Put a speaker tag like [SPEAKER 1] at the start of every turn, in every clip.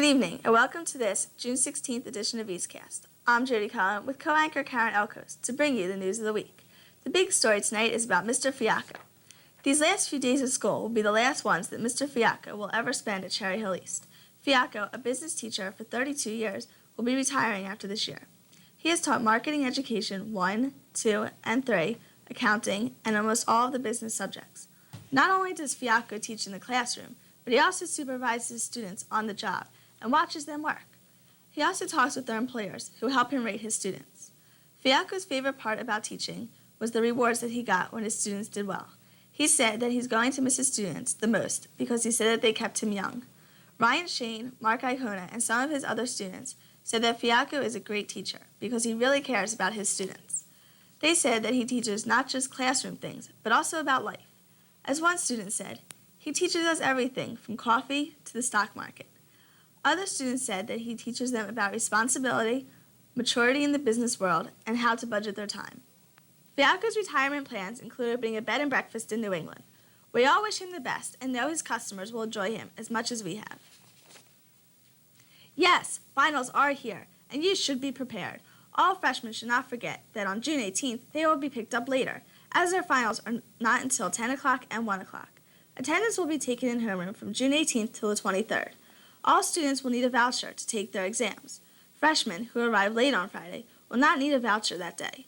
[SPEAKER 1] Good evening, and welcome to this June 16th edition of EastCast. I'm Jody Collin with co-anchor Karen Elkos to bring you the news of the week. The big story tonight is about Mr. Fiacco. These last few days of school will be the last ones that Mr. Fiacco will ever spend at Cherry Hill East. Fiacco, a business teacher for 32 years, will be retiring after this year. He has taught marketing education 1, 2, and 3, accounting, and almost all of the business subjects. Not only does Fiacco teach in the classroom, but he also supervises students on the job and watches them work. He also talks with their employers, who help him rate his students. Fiacco's favorite part about teaching was the rewards that he got when his students did well. He said that he's going to miss his students the most because he said that they kept him young. Ryan Shane, Mark Icona, and some of his other students said that Fiacco is a great teacher because he really cares about his students. They said that he teaches not just classroom things, but also about life. As one student said, he teaches us everything from coffee to the stock market. Other students said that he teaches them about responsibility, maturity in the business world, and how to budget their time. Fiacco's retirement plans include opening a bed and breakfast in New England. We all wish him the best and know his customers will enjoy him as much as we have. Yes, finals are here, and you should be prepared. All freshmen should not forget that on June 18th, they will be picked up later, as their finals are not until 10 o'clock and 1 o'clock. Attendance will be taken in homeroom from June 18th till the 23rd. All students will need a voucher to take their exams. Freshmen who arrive late on Friday will not need a voucher that day.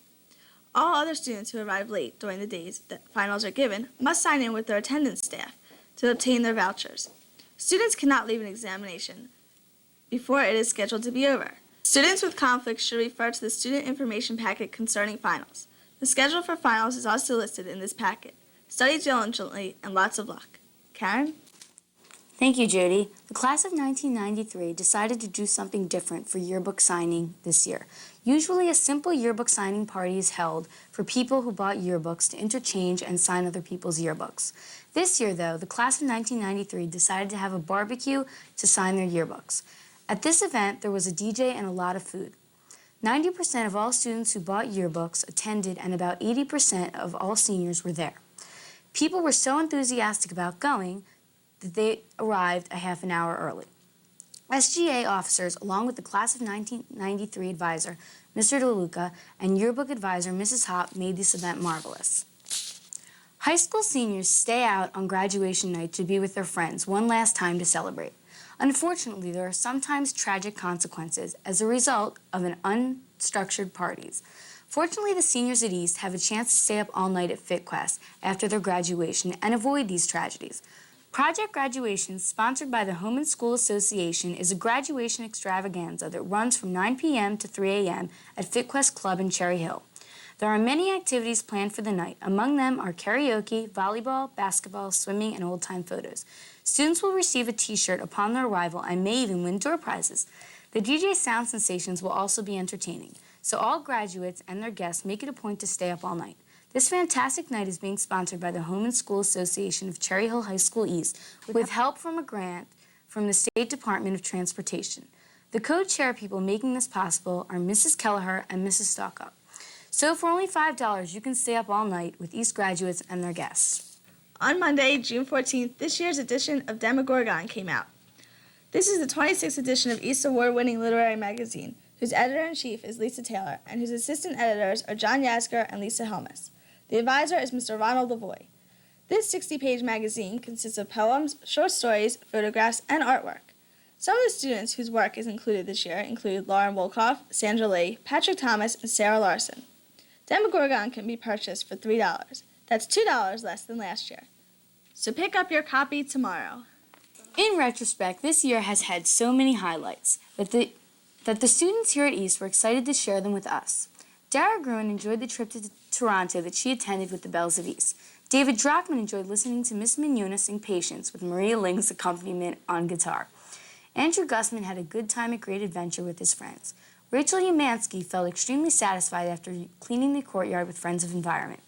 [SPEAKER 1] All other students who arrive late during the days that finals are given must sign in with their attendance staff to obtain their vouchers. Students cannot leave an examination before it is scheduled to be over. Students with conflicts should refer to the student information packet concerning finals. The schedule for finals is also listed in this packet. Study diligently and lots of luck. Karen?
[SPEAKER 2] Thank you, Jody. The class of 1993 decided to do something different for yearbook signing this year. Usually a simple yearbook signing party is held for people who bought yearbooks to interchange and sign other people's yearbooks. This year, though, the class of 1993 decided to have a barbecue to sign their yearbooks. At this event, there was a DJ and a lot of food. 90% of all students who bought yearbooks attended, and about 80% of all seniors were there. People were so enthusiastic about going that they arrived a half an hour early. SGA officers, along with the class of 1993 advisor, Mr. DeLuca, and yearbook advisor, Mrs. Hopp, made this event marvelous. High school seniors stay out on graduation night to be with their friends one last time to celebrate. Unfortunately, there are sometimes tragic consequences as a result of an unstructured parties. Fortunately, the seniors at East have a chance to stay up all night at FitQuest after their graduation and avoid these tragedies. Project Graduation, sponsored by the Home and School Association, is a graduation extravaganza that runs from 9 p.m. to 3 a.m. at FitQuest Club in Cherry Hill. There are many activities planned for the night. Among them are karaoke, volleyball, basketball, swimming, and old-time photos. Students will receive a T-shirt upon their arrival and may even win door prizes. The DJ sound sensations will also be entertaining, so all graduates and their guests make it a point to stay up all night. This fantastic night is being sponsored by the Home and School Association of Cherry Hill High School East with help from a grant from the State Department of Transportation. The co-chair people making this possible are Mrs. Kelleher and Mrs. Stockup. So for only $5, you can stay up all night with East graduates and their guests.
[SPEAKER 1] On Monday, June 14th, this year's edition of Demogorgon came out. This is the 26th edition of East award-winning literary magazine, whose editor-in-chief is Lisa Taylor, and whose assistant editors are John Yasker and Lisa Helmus. The advisor is Mr. Ronald Lavoie. This 60-page magazine consists of poems, short stories, photographs, and artwork. Some of the students whose work is included this year include Lauren Wolkoff, Sandra Lee, Patrick Thomas, and Sarah Larson. Demogorgon can be purchased for $3. That's $2 less than last year. So pick up your copy tomorrow.
[SPEAKER 2] In retrospect, this year has had so many highlights that the students here at East were excited to share them with us. Dara Gruen enjoyed the trip to Toronto that she attended with the Bells of East. David Drockman enjoyed listening to Miss Mignona sing Patience with Maria Ling's accompaniment on guitar. Andrew Gussman had a good time at Great Adventure with his friends. Rachel Umansky felt extremely satisfied after cleaning the courtyard with Friends of Environment.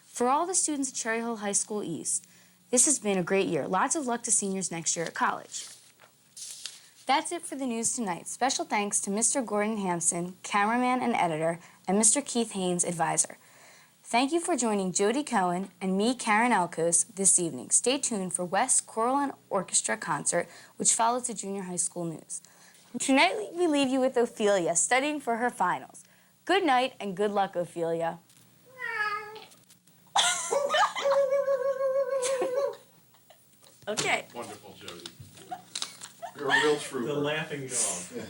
[SPEAKER 2] For all the students at Cherry Hill High School East, this has been a great year. Lots of luck to seniors next year at college. That's it for the news tonight. Special thanks to Mr. Gordon Hampson, cameraman and editor, and Mr. Keith Haynes, advisor. Thank you for joining Jody Cohen and me, Karen Elkos, this evening. Stay tuned for West Choral and Orchestra Concert, which follows the junior high school news. Tonight, we leave you with Ophelia, studying for her finals. Good night and good luck, Ophelia.
[SPEAKER 1] Okay.
[SPEAKER 3] Wonderful, Jody. You're a real trooper.
[SPEAKER 4] The laughing dog.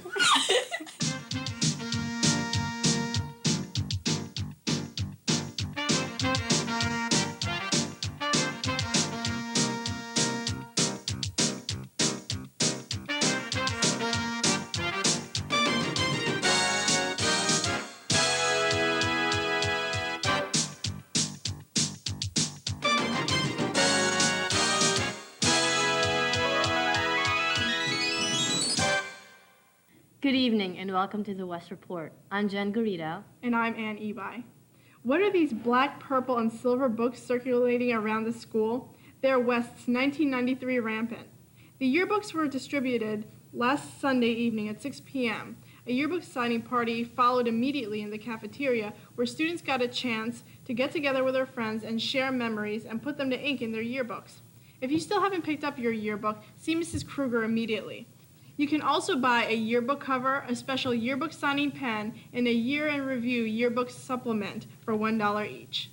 [SPEAKER 5] Good evening and welcome to the West Report. I'm Jen Garrido.
[SPEAKER 6] And I'm Ann Eby. What are these black, purple, and silver books circulating around the school? They're West's 1993 Rampant. The yearbooks were distributed last Sunday evening at 6 p.m. A yearbook signing party followed immediately in the cafeteria, where students got a chance to get together with their friends and share memories and put them to ink in their yearbooks. If you still haven't picked up your yearbook, see Mrs. Kruger immediately. You can also buy a yearbook cover, a special yearbook signing pen, and a year in review yearbook supplement for $1 each.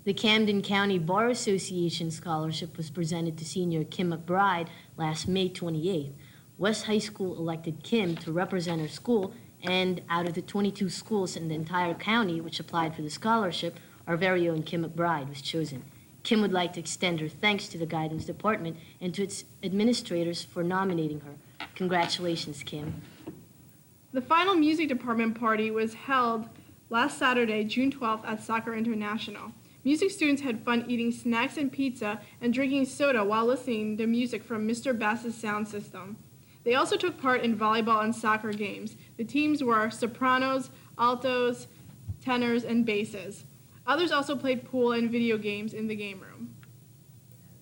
[SPEAKER 5] The Camden County Bar Association Scholarship was presented to senior Kim McBride last May 28th. West High School elected Kim to represent her school, and out of the 22 schools in the entire county which applied for the scholarship, our very own Kim McBride was chosen. Kim would like to extend her thanks to the guidance department and to its administrators for nominating her. Congratulations, Kim.
[SPEAKER 6] The final music department party was held last Saturday, June 12th at Soccer International. Music students had fun eating snacks and pizza and drinking soda while listening to music from Mr. Bass's sound system. They also took part in volleyball and soccer games. The teams were sopranos, altos, tenors, and basses. Others also played pool and video games in the game room.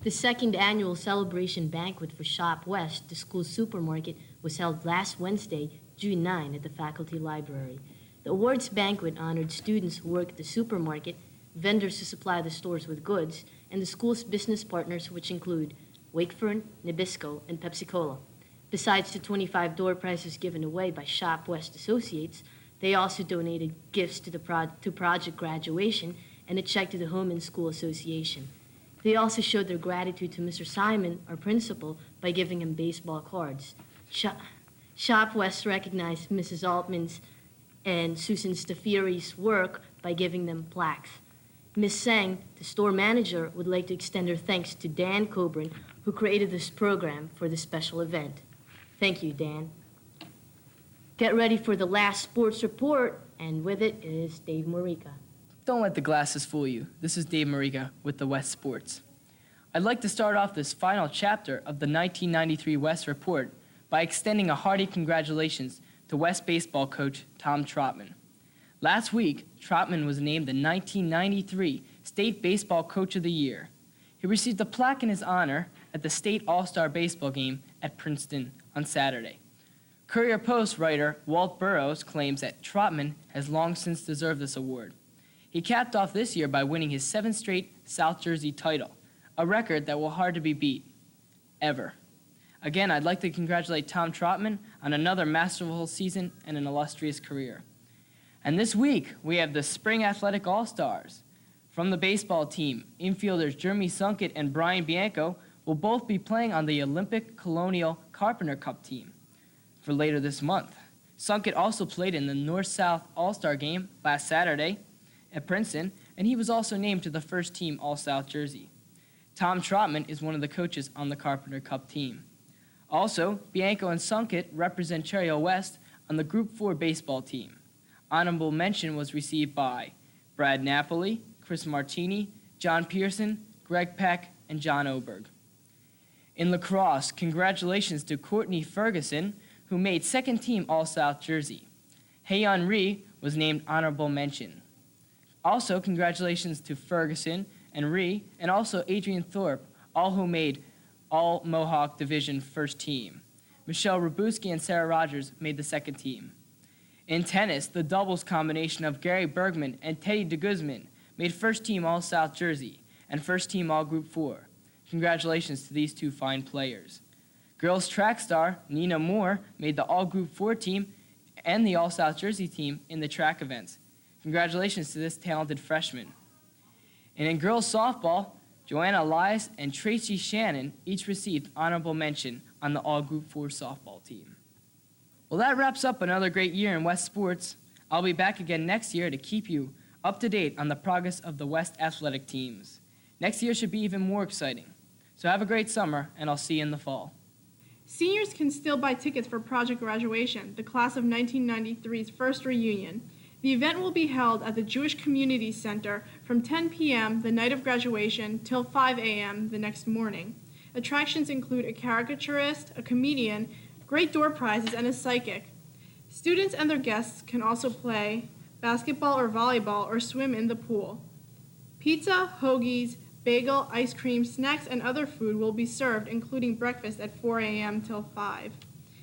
[SPEAKER 5] The second annual celebration banquet for Shop West, the school's supermarket, was held last Wednesday, June 9, at the faculty library. The awards banquet honored students who work at the supermarket, vendors who supply the stores with goods, and the school's business partners, which include Wakefern, Nabisco, and Pepsi-Cola. Besides the 25 door prizes given away by Shop West Associates, they also donated gifts to Project Graduation and a check to the Home and School Association. They also showed their gratitude to Mr. Simon, our principal, by giving him baseball cards. Shop West recognized Mrs. Altman's and Susan Stafiri's work by giving them plaques. Ms. Seng, the store manager, would like to extend her thanks to Dan Coburn, who created this program for this special event. Thank you, Dan. Get ready for the last sports report, and with it is Dave Morica.
[SPEAKER 7] Don't let the glasses fool you. This is Dave Morica with the West Sports. I'd like to start off this final chapter of the 1993 West Report by extending a hearty congratulations to West baseball coach Tom Trotman. Last week, Trotman was named the 1993 State Baseball Coach of the Year. He received a plaque in his honor at the State All-Star Baseball game at Princeton on Saturday. Courier-Post writer Walt Burrows claims that Trotman has long since deserved this award. He capped off this year by winning his 7th straight South Jersey title, a record that will hard to be beat, ever. Again, I'd like to congratulate Tom Trotman on another masterful season and an illustrious career. And this week, we have the Spring Athletic All-Stars. From the baseball team, infielders Jeremy Sunkett and Brian Bianco will both be playing on the Olympic Colonial Carpenter Cup team for later this month. Sunkett also played in the North-South All-Star game last Saturday at Princeton, and he was also named to the first team All-South jersey. Tom Trotman is one of the coaches on the Carpenter Cup team. Also, Bianco and Sunkett represent Cherry Hill West on the Group 4 baseball team. Honorable mention was received by Brad Napoli, Chris Martini, John Pearson, Greg Peck, and John Oberg. In lacrosse, congratulations to Courtney Ferguson, who made second team All-South jersey. Haeyeon Ri was named honorable mention. Also, congratulations to Ferguson and Ri, and also Adrian Thorpe, all who made All-Mohawk Division first team. Michelle Rabuski and Sarah Rogers made the second team. In tennis, the doubles combination of Gary Bergman and Teddy DeGuzman made first team All-South Jersey and first team All-Group 4. Congratulations to these two fine players. Girls track star Nina Moore made the All-Group 4 team and the All-South Jersey team in the track events. Congratulations to this talented freshman. And in girls softball, Joanna Elias and Tracy Shannon each received honorable mention on the All-Group 4 softball team. Well, that wraps up another great year in West sports. I'll be back again next year to keep you up to date on the progress of the West athletic teams. Next year should be even more exciting. So have a great summer, and I'll see you in the fall.
[SPEAKER 6] Seniors can still buy tickets for Project Graduation, the class of 1993's first reunion. The event will be held at the Jewish Community Center from 10 p.m. the night of graduation till 5 a.m. the next morning. Attractions include a caricaturist, a comedian, great door prizes, and a psychic. Students and their guests can also play basketball or volleyball or swim in the pool. Pizza, hoagies, bagel, ice cream, snacks, and other food will be served, including breakfast at 4 a.m. till 5.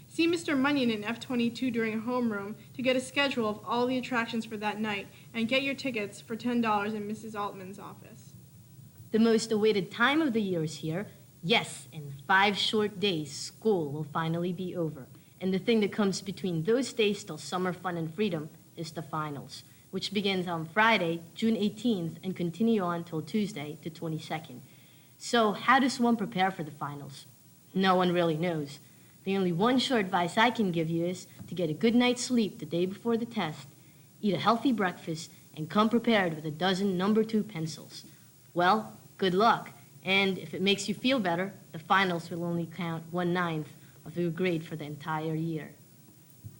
[SPEAKER 6] See Mr. Munyon in F22 during homeroom to get a schedule of all the attractions for that night and get your tickets for $10 in Mrs. Altman's office.
[SPEAKER 5] The most awaited time of the year is here. Yes, in 5 short days, school will finally be over. And the thing that comes between those days till summer fun and freedom is the finals, which begins on Friday, June 18th, and continue on till Tuesday, the 22nd. So how does one prepare for the finals? No one really knows. The only one sure advice I can give you is to get a good night's sleep the day before the test, eat a healthy breakfast, and come prepared with a dozen number 2 pencils. Well, good luck. And if it makes you feel better, the finals will only count 1/9 of your grade for the entire year.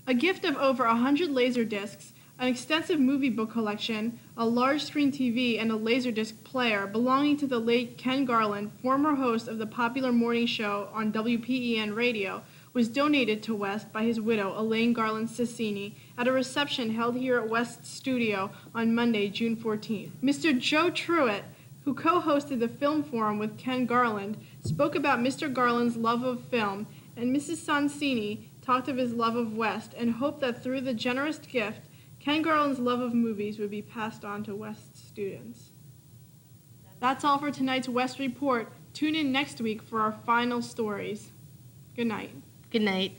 [SPEAKER 6] A gift of over 100 laser discs, an extensive movie book collection, a large screen TV, and a laserdisc player belonging to the late Ken Garland, former host of the popular morning show on WPEN radio, was donated to West by his widow, Elaine Garland Cicini, at a reception held here at West's studio on Monday, June 14th. Mr. Joe Truitt, who co-hosted the Film Forum with Ken Garland, spoke about Mr. Garland's love of film, and Mrs. Sonsini talked of his love of West and hoped that through the generous gift, Ken Garland's love of movies would be passed on to West students. That's all for tonight's West Report. Tune in next week for our final stories. Good night.
[SPEAKER 5] Good night.